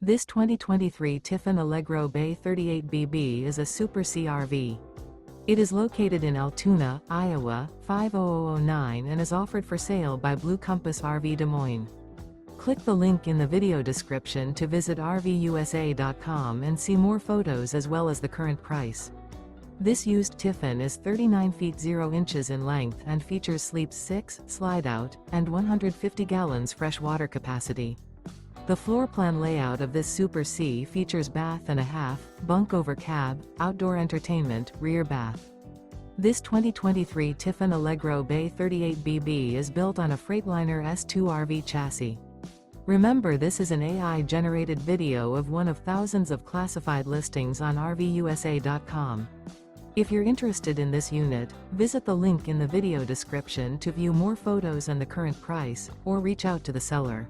This 2023 Tiffin Allegro Bay 38BB is a Super CRV. It is located in Altoona, Iowa, 50009 and is offered for sale by Blue Compass RV Des Moines. Click the link in the video description to visit RVUSA.com and see more photos as well as the current price. This used Tiffin is 39 feet 0 inches in length and features sleeps 6, slide-out, and 150 gallons fresh water capacity. The floor plan layout of this Super C features bath and a half, bunk over cab, outdoor entertainment, rear bath. This 2023 Tiffin Allegro Bay 38BB is built on a Freightliner S2RV chassis. Remember, this is an AI-generated video of one of thousands of classified listings on RVUSA.com. If you're interested in this unit, visit the link in the video description to view more photos and the current price, or reach out to the seller.